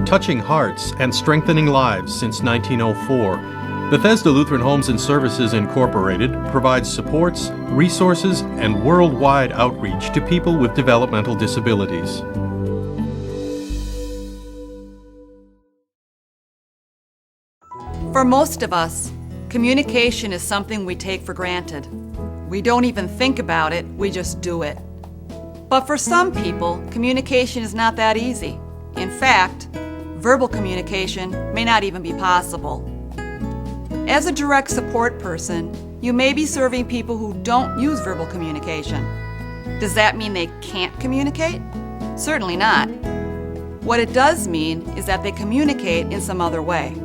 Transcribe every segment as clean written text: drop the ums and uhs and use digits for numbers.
Touching hearts and strengthening lives since 1904, Bethesda Lutheran Homes and Services Incorporated provides supports, resources, and worldwide outreach to people with developmental disabilities. For most of us, communication is something we take for granted. We don't even think about it, we just do it. But for some people, communication is not that easy. In fact, verbal communication may not even be possible. As a direct support person, you may be serving people who don't use verbal communication. Does that mean they can't communicate? Certainly not. What it does mean is that they communicate in some other way.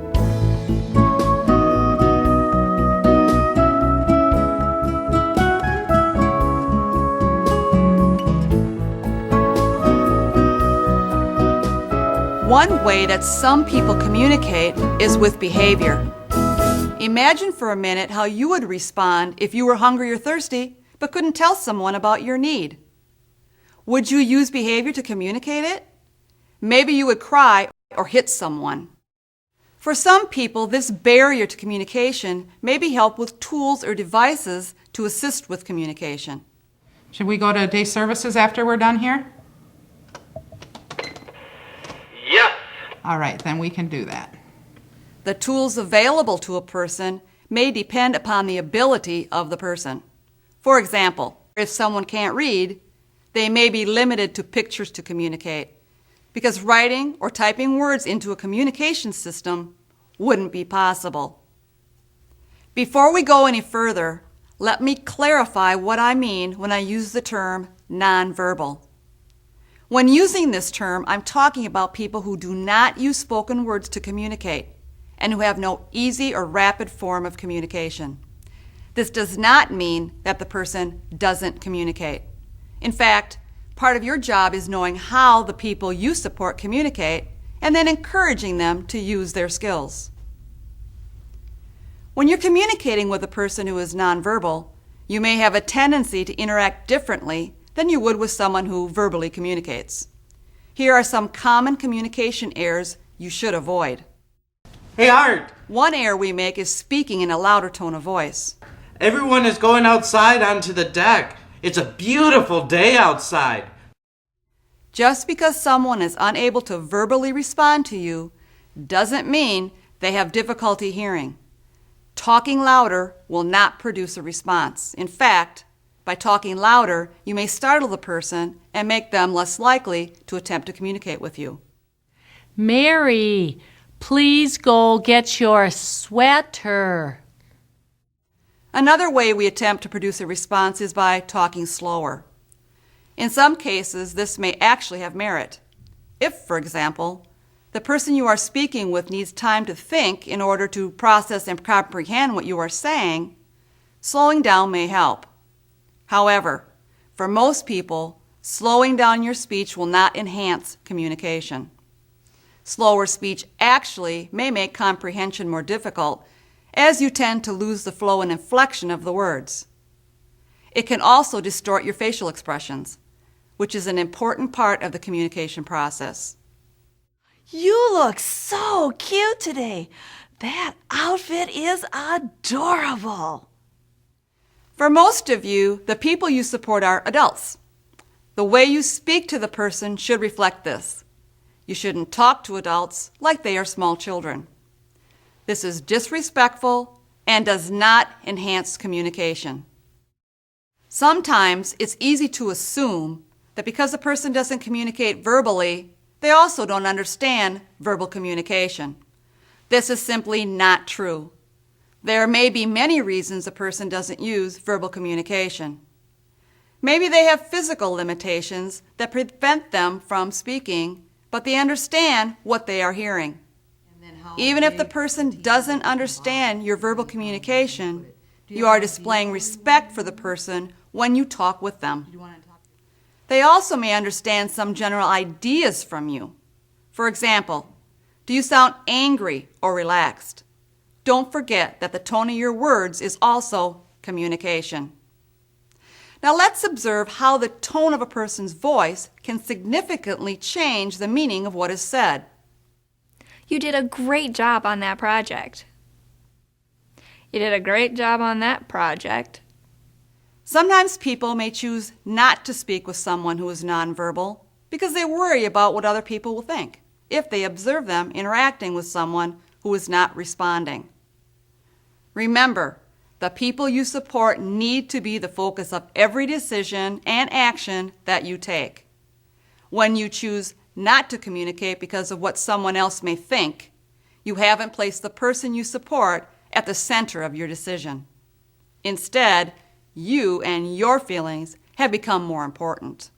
One way that some people communicate is with behavior. Imagine for a minute how you would respond if you were hungry or thirsty but couldn't tell someone about your need. Would you use behavior to communicate it? Maybe you would cry or hit someone. For some people, this barrier to communication may be helped with tools or devices to assist with communication. Should we go to day services after we're done here? Yes. All right, then we can do that. The tools available to a person may depend upon the ability of the person. For example, if someone can't read, they may be limited to pictures to communicate, because writing or typing words into a communication system wouldn't be possible. Before we go any further, let me clarify what I mean when I use the term nonverbal. When using this term, I'm talking about people who do not use spoken words to communicate and who have no easy or rapid form of communication. This does not mean that the person doesn't communicate. In fact, part of your job is knowing how the people you support communicate and then encouraging them to use their skills. When you're communicating with a person who is nonverbal, you may have a tendency to interact differently than you would with someone who verbally communicates. Here are some common communication errors you should avoid. Hey, Art. One error we make is speaking in a louder tone of voice. Everyone is going outside onto the deck. It's a beautiful day outside. Just because someone is unable to verbally respond to you doesn't mean they have difficulty hearing. Talking louder will not produce a response. In fact, by talking louder, you may startle the person and make them less likely to attempt to communicate with you. Mary, please go get your sweater. Another way we attempt to produce a response is by talking slower. In some cases, this may actually have merit. If, for example, the person you are speaking with needs time to think in order to process and comprehend what you are saying, slowing down may help. However, for most people, slowing down your speech will not enhance communication. Slower speech actually may make comprehension more difficult, as you tend to lose the flow and inflection of the words. It can also distort your facial expressions, which is an important part of the communication process. You look so cute today. That outfit is adorable. For most of you, the people you support are adults. The way you speak to the person should reflect this. You shouldn't talk to adults like they are small children. This is disrespectful and does not enhance communication. Sometimes it's easy to assume that because a person doesn't communicate verbally, they also don't understand verbal communication. This is simply not true. There may be many reasons a person doesn't use verbal communication. Maybe they have physical limitations that prevent them from speaking, but they understand what they are hearing. Even if the person doesn't understand your verbal communication, you are displaying respect for the person when you talk with them. They also may understand some general ideas from you. For example, do you sound angry or relaxed? Don't forget that the tone of your words is also communication. Now let's observe how the tone of a person's voice can significantly change the meaning of what is said. You did a great job on that project. You did a great job on that project. Sometimes people may choose not to speak with someone who is nonverbal because they worry about what other people will think if they observe them interacting with someone who is not responding. Remember, the people you support need to be the focus of every decision and action that you take. When you choose not to communicate because of what someone else may think, you haven't placed the person you support at the center of your decision. Instead, you and your feelings have become more important.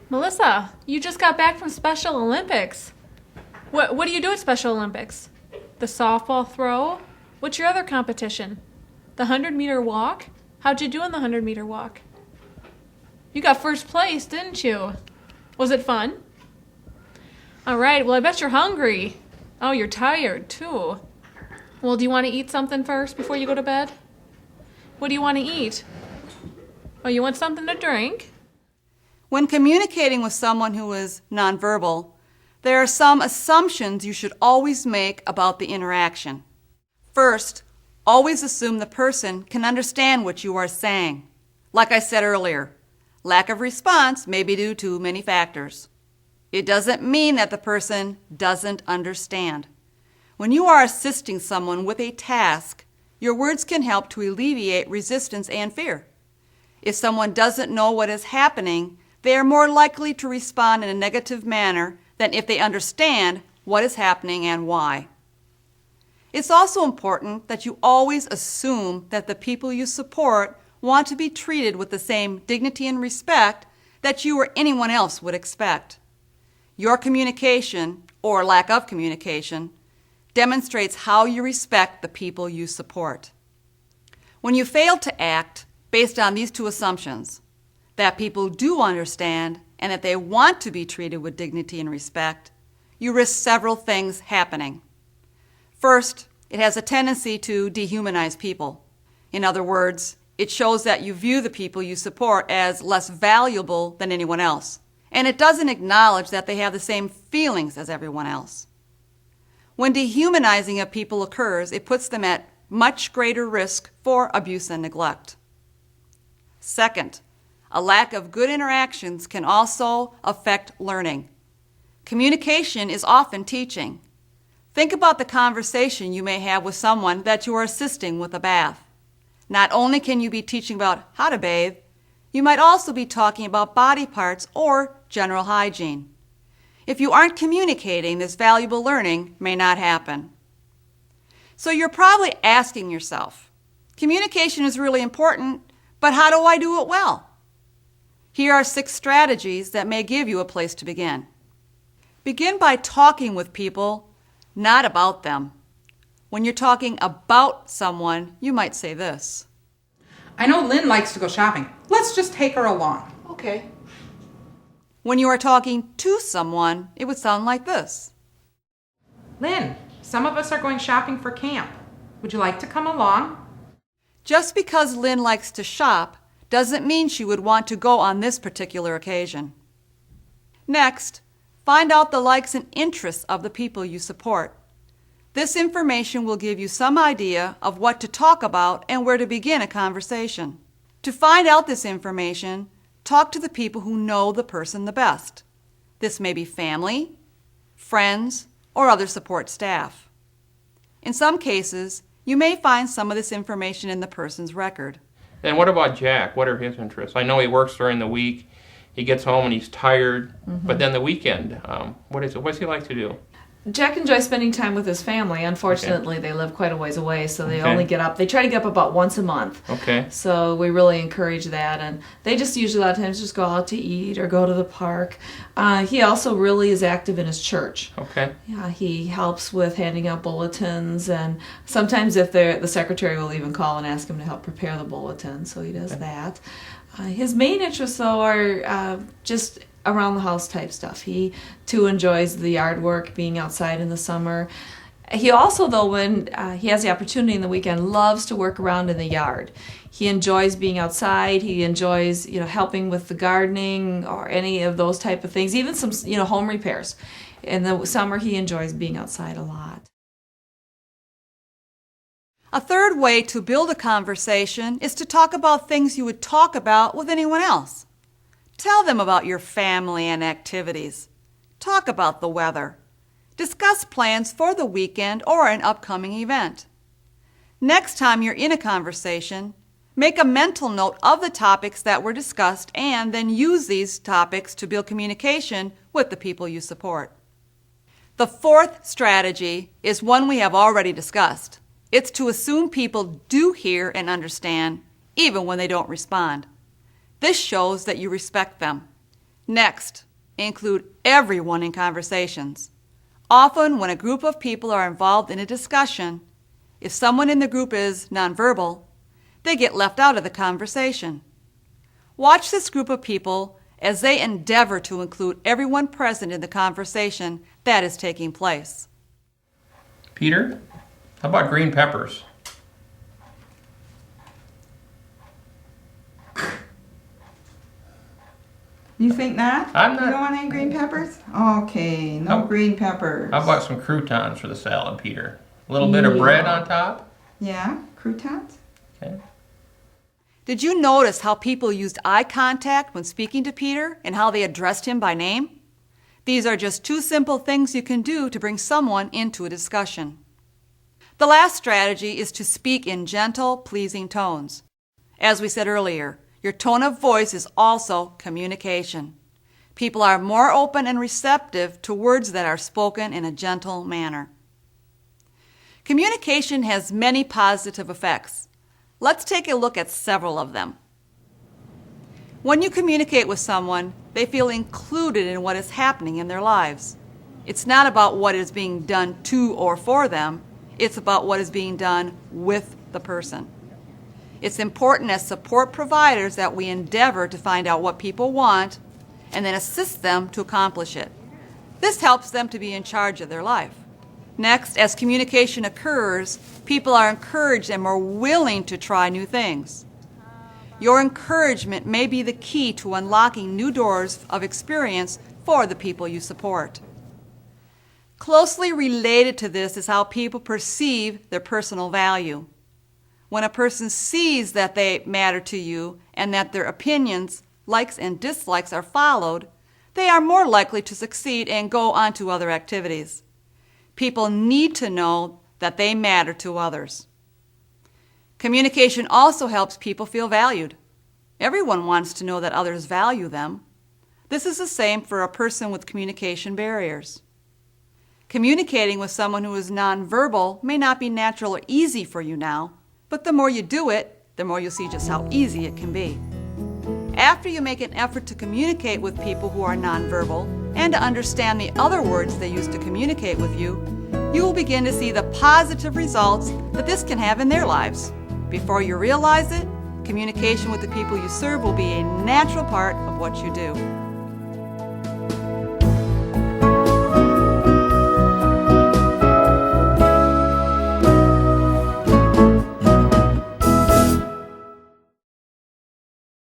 Melissa, you just got back from Special Olympics. What do you do at Special Olympics? The softball throw? What's your other competition? The 100-meter walk? How'd you do in the 100-meter walk? You got first place, didn't you? Was it fun? All right, well, I bet you're hungry. Oh, you're tired, too. Well, do you want to eat something first before you go to bed? What do you want to eat? Oh, you want something to drink? When communicating with someone who is nonverbal, there are some assumptions you should always make about the interaction. First, always assume the person can understand what you are saying. Like I said earlier, lack of response may be due to many factors. It doesn't mean that the person doesn't understand. When you are assisting someone with a task, your words can help to alleviate resistance and fear. If someone doesn't know what is happening, they are more likely to respond in a negative manner than if they understand what is happening and why. It's also important that you always assume that the people you support want to be treated with the same dignity and respect that you or anyone else would expect. Your communication, or lack of communication, demonstrates how you respect the people you support. When you fail to act based on these two assumptions, that people do understand and that they want to be treated with dignity and respect, you risk several things happening. First, it has a tendency to dehumanize people. In other words, it shows that you view the people you support as less valuable than anyone else, and it doesn't acknowledge that they have the same feelings as everyone else. When dehumanizing of people occurs, it puts them at much greater risk for abuse and neglect. Second, a lack of good interactions can also affect learning. Communication is often teaching. Think about the conversation you may have with someone that you are assisting with a bath. Not only can you be teaching about how to bathe, you might also be talking about body parts or general hygiene. If you aren't communicating, this valuable learning may not happen. So you're probably asking yourself, communication is really important, but how do I do it well? Here are 6 strategies that may give you a place to begin. Begin by talking with people, not about them. When you're talking about someone, you might say this. I know Lynn likes to go shopping. Let's just take her along. Okay. When you are talking to someone, it would sound like this. Lynn, some of us are going shopping for camp. Would you like to come along? Just because Lynn likes to shop doesn't mean she would want to go on this particular occasion. Next, find out the likes and interests of the people you support. This information will give you some idea of what to talk about and where to begin a conversation. To find out this information, talk to the people who know the person the best. This may be family, friends, or other support staff. In some cases, you may find some of this information in the person's record. And what about Jack? What are his interests? I know he works during the week. He gets home and he's tired. But then the weekend, what is it? What does he like to do? Jack enjoys spending time with his family. Unfortunately, they live quite a ways away, so they Okay. only get up. They try to get up about once a month. Okay. So we really encourage that, and they just usually a lot of times just go out to eat or go to the park. He also really is active in his church. Okay. Yeah, he helps with handing out bulletins, and sometimes if the secretary will even call and ask him to help prepare the bulletin, so he does that. His main interests, though, are just around the house type stuff. He too enjoys the yard work, being outside in the summer. He also, though, when he has the opportunity in the weekend, loves to work around in the yard. He enjoys being outside. He enjoys, helping with the gardening or any of those type of things, even some, home repairs. In the summer, he enjoys being outside a lot. A third way to build a conversation is to talk about things you would talk about with anyone else. Tell them about your family and activities. Talk about the weather. Discuss plans for the weekend or an upcoming event. Next time you're in a conversation, make a mental note of the topics that were discussed and then use these topics to build communication with the people you support. The fourth strategy is one we have already discussed. It's to assume people do hear and understand, even when they don't respond. This shows that you respect them. Next, include everyone in conversations. Often, when a group of people are involved in a discussion, if someone in the group is nonverbal, they get left out of the conversation. Watch this group of people as they endeavor to include everyone present in the conversation that is taking place. Peter, how about green peppers? You think not? I'm not. You don't want any green peppers? Okay, no green peppers. How about some croutons for the salad, Peter? A little bit of bread on top? Yeah, croutons. Okay. Did you notice how people used eye contact when speaking to Peter and how they addressed him by name? These are just two simple things you can do to bring someone into a discussion. The last strategy is to speak in gentle, pleasing tones. As we said earlier, your tone of voice is also communication. People are more open and receptive to words that are spoken in a gentle manner. Communication has many positive effects. Let's take a look at several of them. When you communicate with someone, they feel included in what is happening in their lives. It's not about what is being done to or for them. It's about what is being done with the person. It's important as support providers that we endeavor to find out what people want and then assist them to accomplish it. This helps them to be in charge of their life. Next, as communication occurs, people are encouraged and more willing to try new things. Your encouragement may be the key to unlocking new doors of experience for the people you support. Closely related to this is how people perceive their personal value. When a person sees that they matter to you and that their opinions, likes, and dislikes are followed, they are more likely to succeed and go on to other activities. People need to know that they matter to others. Communication also helps people feel valued. Everyone wants to know that others value them. This is the same for a person with communication barriers. Communicating with someone who is nonverbal may not be natural or easy for you now, but the more you do it, the more you'll see just how easy it can be. After you make an effort to communicate with people who are nonverbal and to understand the other words they use to communicate with you, you will begin to see the positive results that this can have in their lives. Before you realize it, communication with the people you serve will be a natural part of what you do.